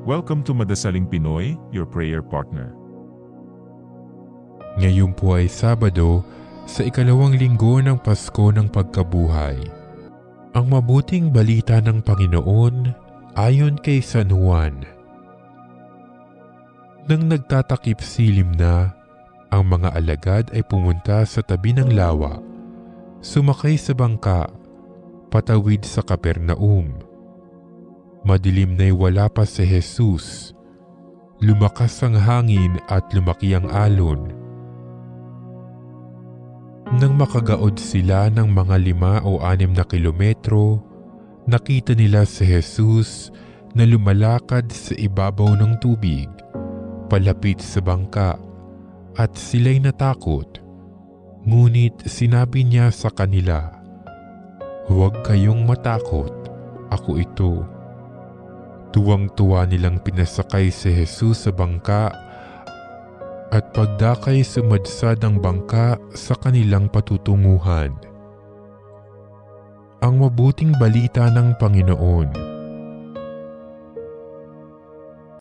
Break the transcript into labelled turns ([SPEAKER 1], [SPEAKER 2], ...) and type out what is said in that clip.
[SPEAKER 1] Welcome to Madasaling Pinoy, your prayer partner.
[SPEAKER 2] Ngayon po ay Sabado sa ikalawang linggo ng Pasko ng Pagkabuhay. Ang mabuting balita ng Panginoon ayon kay San Juan. Nang nagtatakip silim na, ang mga alagad ay pumunta sa tabi ng lawa, sumakay sa bangka, patawid sa Capernaum. Madilim na'y wala pa si Jesus. Lumakas ang hangin at lumaki ang alon. Nang makagaod sila ng mga 5 o 6 na kilometro, nakita nila si Jesus na lumalakad sa ibabaw ng tubig, palapit sa bangka, at sila'y natakot. Ngunit sinabi niya sa kanila, "Huwag kayong matakot, ako ito." Tuwang-tuwa nilang pinasakay si Jesus sa bangka at pagdakay sumadsad ang bangka sa kanilang patutunguhan. Ang mabuting balita ng Panginoon.